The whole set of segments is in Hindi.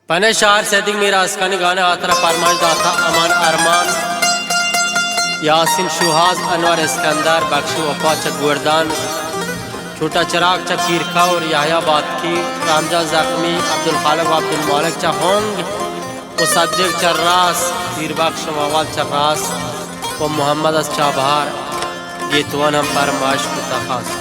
पने शहर सैदिक मेरा अस्कानी गाने आतरा फरमाइश दाता अमान अरमान यासिन शुहाज अनवर इस्कंदर बख्शी वफा चकवर्दान छोटा चराग चा पीरखा और याहया बादकी रामजा जख्मी अब्दुल खालिक अब्दुल मालिक चा होंग मुसद्दिक चर्रास पीरबख्श मवाल चर्रास व मोहम्मद अच्छा बहार गीतवन हम फरमाइश कुता खास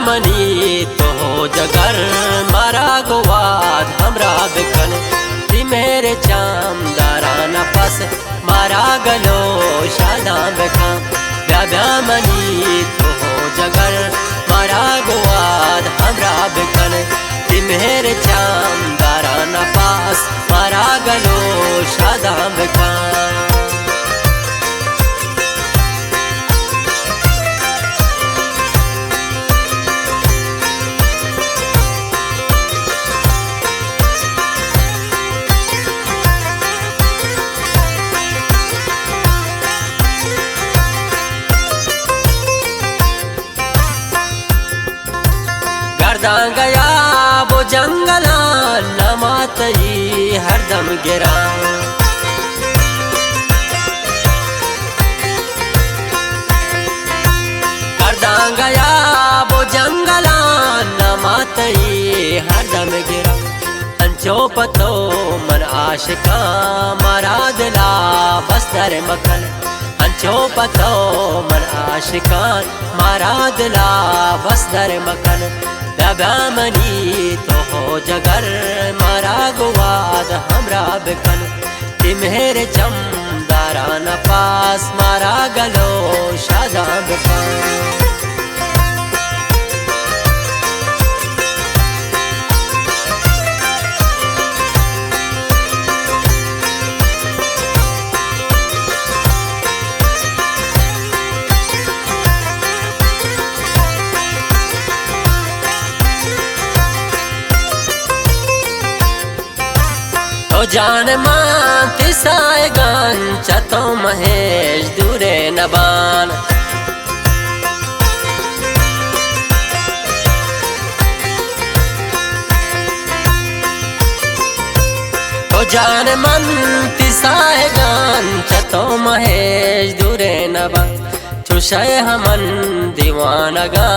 मनी तो हो जगर मारा गोवाद हमरा बिकन ती मेरे चाम दारा नफस मारा गलो शादा बिकन ब्या मनी तो हो जगर मारा गोवाद हमरा बिकन ती मेरे चाम दारा नफस मारा गलो शादा बिकन गया वो जंगला नमातई हरदम गिरा करदा गया वो जंगला नमातई हरदम गिरा अंचो पतो मन आशिका मारा दिला बस्तर मकन अंचो पतो मन आशिका मारा दिला बस्तर मकन मनी तो हो जगर मारा गुवाद हमरा बिकन तिम्हेरे चम दारा नपास मारा गलो शादा बिकन जान मानती सायगान चतो महेश दूरे नबान तो जान मानती सायगान चतो महेश दूरे नबान चुशय हमन दीवानगा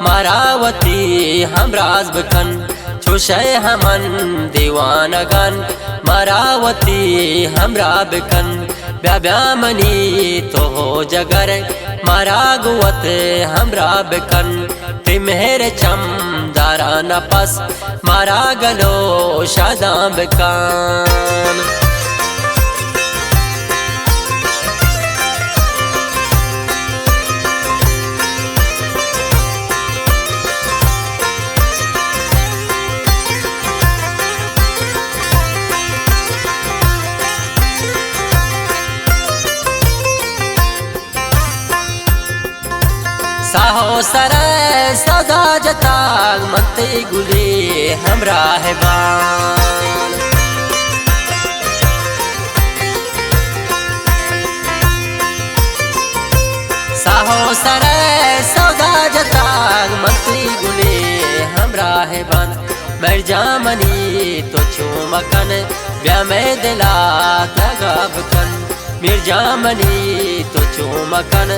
मारावती हमराज बकन चुशय हमन दीवानगन मरावती हमरा बिकन ब्या मनी तो हो जगर मारा गुवत हमरा बिकन तिम्हेरे चम दारा नपस मारा गलो शादा बिकन साहो सरे सदा जताग मते गुले हमरा है बान साहो सरे सदा जताग मते गुले हमरा है बान मर जामनी तो चुमकन ब्या में दिला तगा बकन मिर्जा मनी तो चुमकन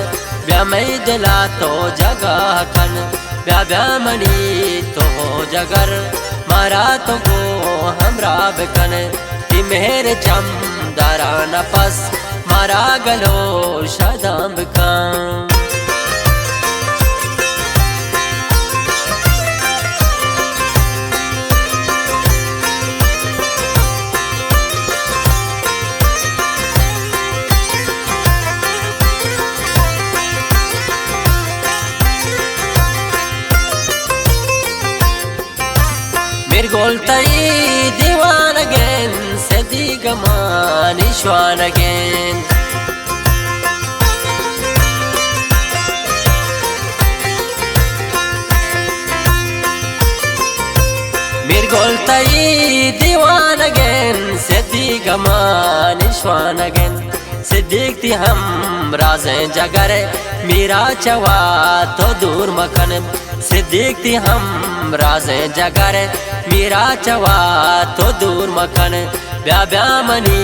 ब्या में दिला तो जगह कन ब्या मनी तो हो जगर मारा तो को हमरा बिकन तिम्हेरे चम दारा नफस मारा गलो शादा बिकन गोल तई दीवान गेन से दी गमा निश्वान gain mir goltai diwan again siddiq aman ishwan again siddiq ti hum raze jagare mira chawa to dur makan siddiq ti hum raze jagare mira chawa to dur makan bya bya mani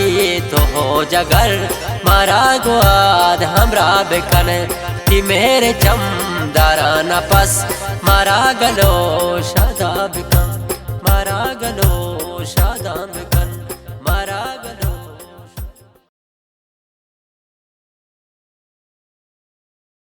to ho jagar mara guad hamra bekan ti mere cham darana pas mara galo shadab ka mara galo shadab